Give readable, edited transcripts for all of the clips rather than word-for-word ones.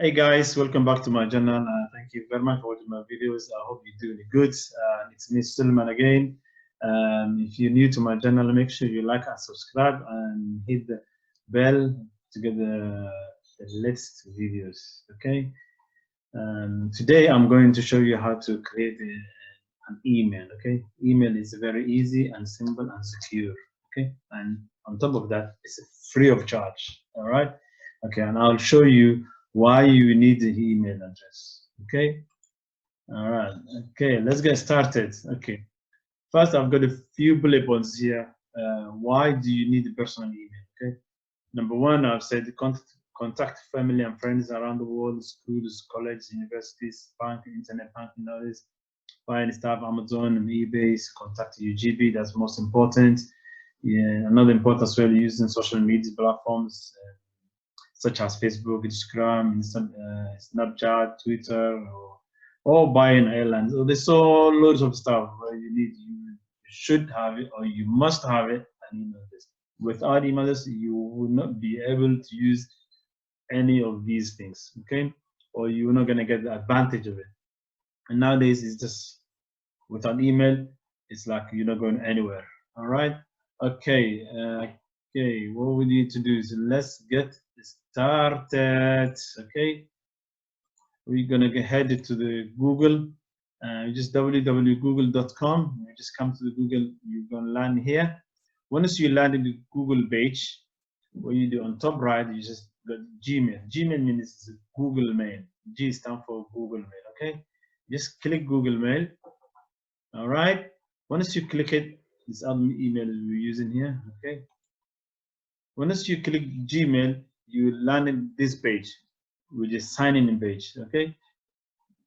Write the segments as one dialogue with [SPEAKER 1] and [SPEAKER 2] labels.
[SPEAKER 1] Hey guys, welcome back to my channel. Thank you very much for watching my videos. I hope you're doing good. It's me, Suleiman again. If you're new to my channel, make sure you like and subscribe and hit the bell to get the latest videos. Okay. Today I'm going to show you how to create an email. Okay. Email is very easy and simple and secure. Okay. And on top of that, it's free of charge. All right. Okay. And I'll show you why you need the email address. Okay. All right. Okay. Let's get started. Okay. First, I've got a few bullet points here. Why do you need a personal email? Okay. Number one, I've said contact family and friends around the world, schools, colleges, universities, bank, internet banking, knowledge, buying stuff, Amazon and eBay, contact UGB. That's most important. Yeah, another important as well, using social media platforms such as Facebook, Instagram, Snapchat, Twitter, or buying airlines. So there's so loads of stuff where you should have it or you must have it and email this. Without email this, you will not be able to use any of these things, okay? Or you're not gonna get the advantage of it. And nowadays it's just without email, it's like you're not going anywhere. All right. Okay. Okay. What we need to do is let's get started. Okay. We're gonna get headed to the Google. Just www.google.com. You just come to the Google. You're gonna land here. Once you land in the Google page, what you do on top right, you just got Gmail. Gmail means Google Mail. G stands for Google Mail. Okay. Just click Google Mail. All right. Once you click it, this admin email we're using here. Okay. Once you click Gmail, you land in this page, which is sign in page. Okay.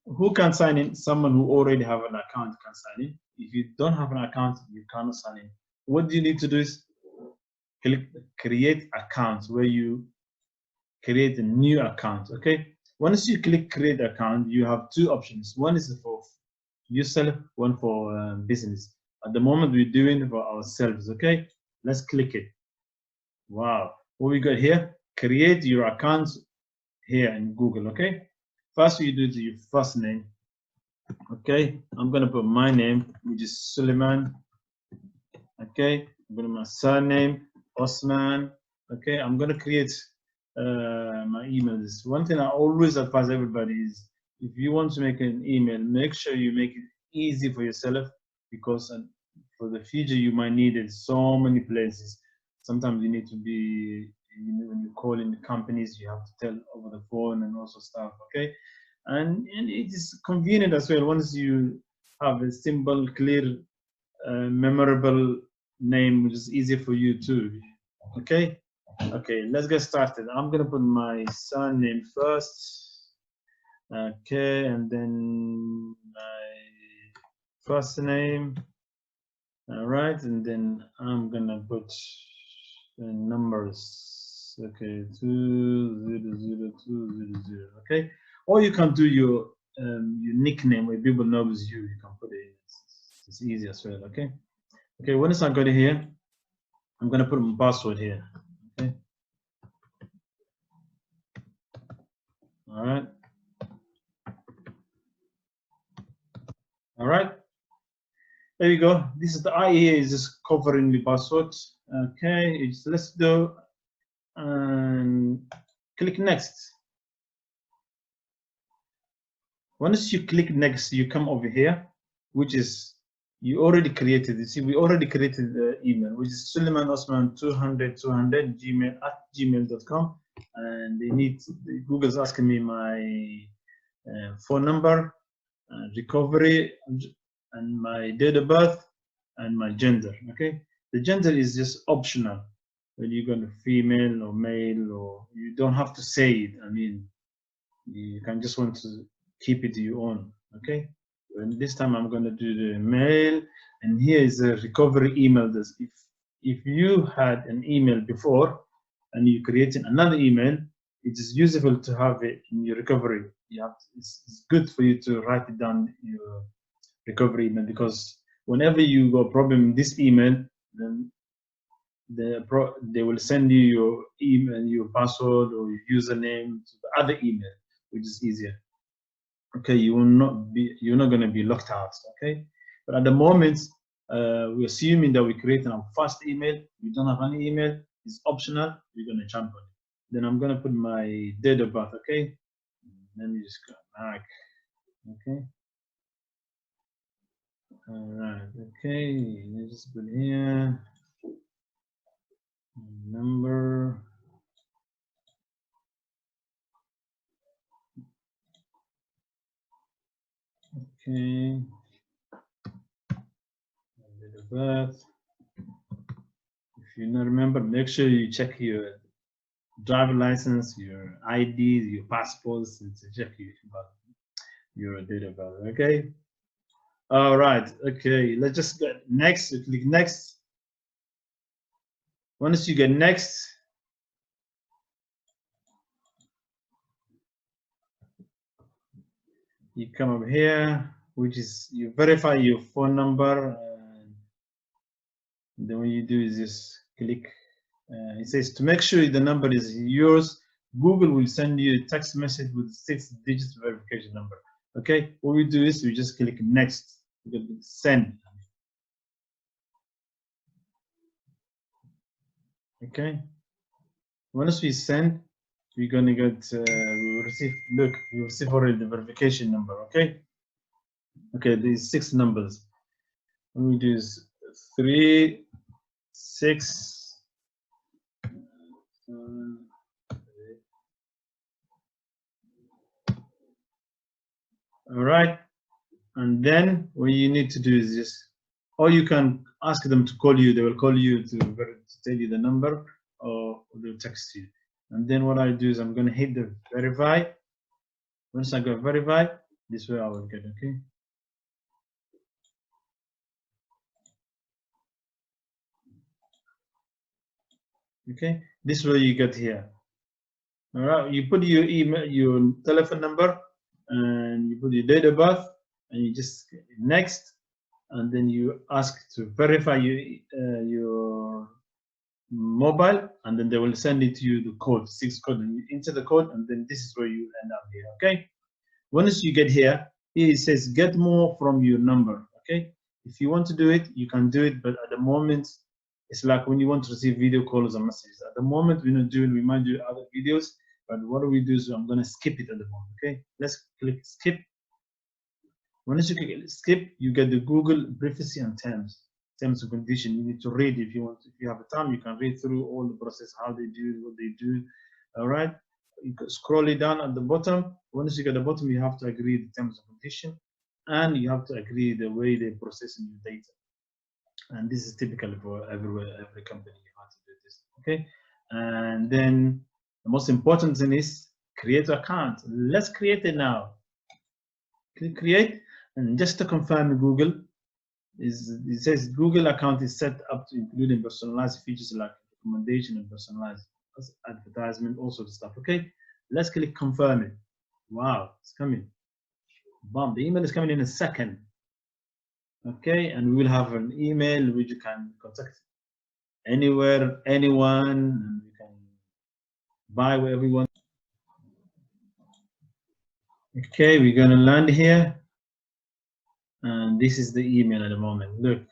[SPEAKER 1] Who can sign in? Someone who already have an account can sign in. If you don't have an account, you cannot sign in. What you need to do is click create account, where you create a new account. Okay. Once you click create account, you have two options. One is for yourself, one for business. At the moment, we're doing it for ourselves. Okay. Let's click it. Wow. What we got here? Create your account here in Google. Okay. First, you do your first name. Okay. I'm gonna put my name, which is Suleiman. Okay. I'm gonna my surname, Osman. Okay. I'm gonna create my email. This one thing I always advise everybody is, if you want to make an email, make sure you make it easy for yourself, because for the future you might need it so many places. Sometimes you need to be, when you call in the companies, you have to tell over the phone and also stuff. Okay, and it is convenient as well once you have a simple, clear, memorable name, which is easy for you too. Okay. Okay, let's get started. I'm gonna put my surname first. Okay, and then my first name. All right, and then I'm gonna put the numbers. Okay, 2002000. Okay, or you can do your nickname where people knows you. You can put it. It's easy as well. Okay. Okay. Once I got it here, I'm gonna put my password here. Okay. All right. All right. There you go. This is the IE is just covering the password. Okay. Let's do and click next. Once you click next, you come over here, which is you already created. You see, we already created the email, which is Suleiman Osman 200 gmail at gmail.com, and they need Google's asking me my phone number, recovery, and my date of birth, and my gender. Okay, the gender is just optional. When you're going to female or male, or you don't have to say it. I mean, you can just want to keep it to your own. Okay, and this time I'm going to do the mail, and here is a recovery email. This if you had an email before and you created another email, it is useful to have it in your recovery. It's good for you to write it down in your recovery email, because whenever you got a problem in this email, then they will send you your email, your password or your username to the other email. which is easier. Okay, you're not going to be locked out. Okay, but at the moment, we're assuming that we create a fast email. We don't have any email. It's optional. We're going to jump on it. Then I'm going to put my date of birth. Okay, let me just go back. Okay. All right. Okay. Let's just put here number. Okay. Date of birth. If you don't remember, make sure you check your driver license, your ID, your passports, and to check your date of birth. Okay. All right. Okay. Let's just get next. Click next. Once you get next, you come up here, which is you verify your phone number. And then what you do is just click. It says to make sure the number is yours, Google will send you a text message with 6-digit verification number. Okay. What we do is we just click next. Send. Okay. Once we send, we're gonna get we will receive. Look, we receive already the verification number. Okay. Okay, these 6 numbers. What we do is 3, 6. All right. And then what you need to do is just, or you can ask them to call you. They will call you to tell you the number, or they'll text you. And then what I do is I'm going to hit the verify. Once I go verify, this way I will get. Okay. Okay. This way you get here. All right. You put your email, your telephone number, and you put your date of birth, and you just next, and then you ask to verify your mobile, and then they will send it to you the code, 6 code, and you enter the code, and then this is where you end up here. Okay. Once you get here, it says get more from your number. Okay. If you want to do it, you can do it, but at the moment, it's like when you want to receive video calls or messages. At the moment, we're not doing. We might do other videos, but what do we do is I'm going to skip it at the moment. Okay. Let's click skip. Once you click skip, you get the Google privacy and terms and conditions. You need to read if you want. If you have a time, you can read through all the process, how they do, what they do. All right. You can scroll it down at the bottom. Once you get the bottom, you have to agree the terms and conditions, and you have to agree the way they process your data. And this is typical for everywhere, every company. You have to do this. Okay. And then the most important thing is create an account. Let's create it now. Click create, and just to confirm, Google it says Google account is set up to including personalized features like recommendation and personalized advertisement, all sorts of stuff. Okay, let's click confirm it. Wow, it's coming. Boom, the email is coming in a second. Okay, and we will have an email which you can contact anywhere, anyone, and you can buy wherever you want. Okay, we're gonna land here, and this is the email at the moment. Look,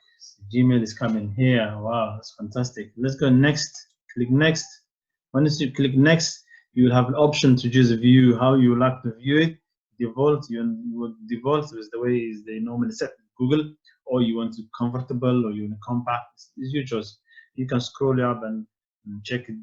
[SPEAKER 1] Gmail is coming here. Wow, that's fantastic. Let's go next. Click next. Once you click next, you will have an option to choose a view, how you like to view it. Default, you would default is the way they normally set Google, or you want it comfortable, or you want compact. It's your choice. You can scroll up and check it,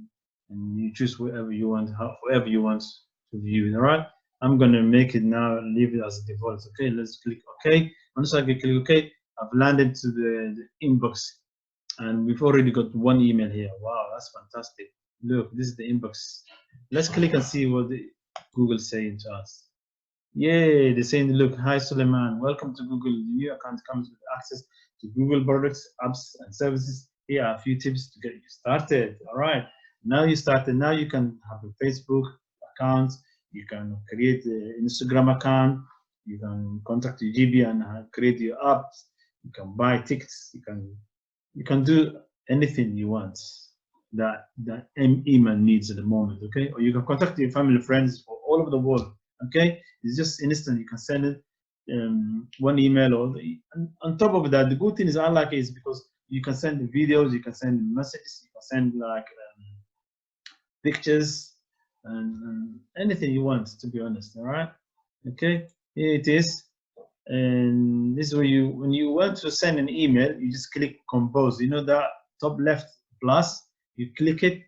[SPEAKER 1] and you choose whatever you want, however you want to view it. All right. I'm gonna make it now, leave it as a default. Okay, let's click OK. Once I click OK, I've landed to the inbox, and we've already got 1 email here. Wow, that's fantastic. Look, this is the inbox. Let's click and see what Google is saying to us. Yay, they're saying, look, hi Suleiman, welcome to Google. The new account comes with access to Google products, apps, and services. Here are a few tips to get you started. All right, now you started. Now you can have a Facebook account. You can create an Instagram account. You can contact your GB and create your apps. You can buy tickets. You can do anything you want that email needs at the moment. Okay, or you can contact your family, friends all over the world. Okay, it's just instant. You can send it one email, or on top of that, the good thing is unlike is because you can send videos, you can send messages, you can send like pictures, and anything you want, to be honest. All right, okay, here it is. And this is where you, when you want to send an email, you just click compose. You know that top left plus, you click it,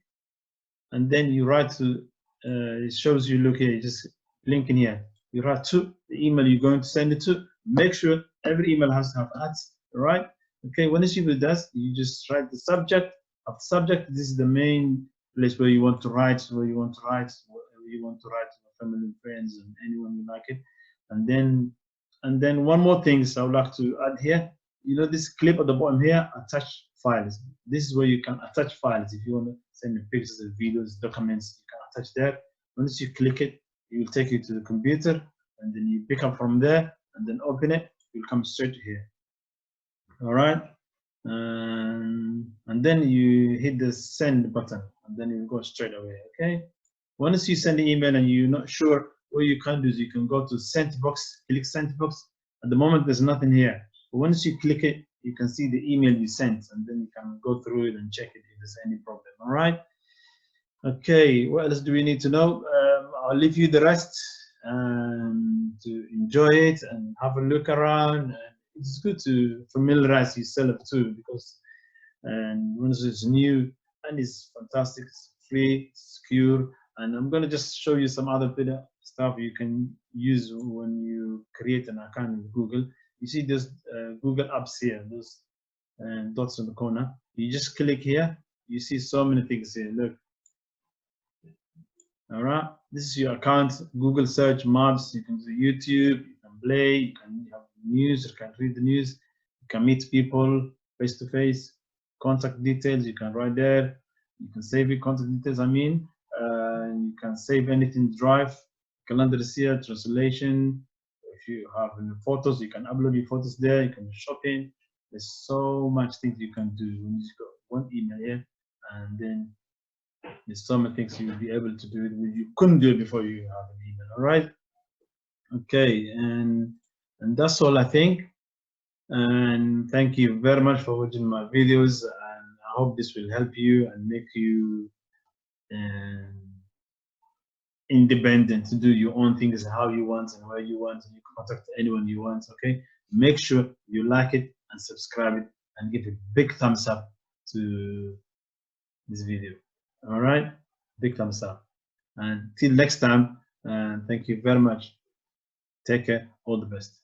[SPEAKER 1] and then you write to, it shows you, look here, you just link in here. You write to the email you're going to send it to. Make sure every email has to have ads, right? Okay, once you do that, you just write the subject. Of subject, this is the main place where you want to write, whatever you want to write to your family and friends and anyone you like it. And then one more thing I would like to add here. You know this clip at the bottom here, attach files. This is where you can attach files. If you want to send pictures, videos, documents, you can attach that. Once you click it, it will take you to the computer, and then you pick up from there, and then open it. You'll come straight to here. All right, and then you hit the send button, and then you go straight away. Okay. Once you send the email and you're not sure, what you can do is you can go to sent box, click sent box. At the moment, there's nothing here. But once you click it, you can see the email you sent, and then you can go through it and check it if there's any problem. All right. Okay. What else do we need to know? I'll leave you the rest to enjoy it and have a look around. It's good to familiarize yourself too, because once it's new and it's fantastic, it's free, it's secure. And I'm going to just show you some other bit of stuff you can use when you create an account with Google. You see those Google apps here, those dots in the corner. You just click here. You see so many things here. Look. All right. This is your account. Google search, maps. You can do YouTube. You can play. You can have news. You can read the news. You can meet people face to face. Contact details. You can write there. You can save your contact details. You can save anything. Drive. Calendar is here. Translation. If you have any photos, you can upload your photos there. You can do shopping. There's so much things you can do. You just got one email here, and then there's so many things you'll be able to do it with. You couldn't do it before you have an email. All right. Okay, and that's all I think. And thank you very much for watching my videos. And I hope this will help you and make you independent to do your own things how you want and where you want, and you can contact anyone you want. Okay. Make sure you like it and subscribe it and give a big thumbs up to this video. All right, big thumbs up. And till next time, thank you very much. Take care. All the best.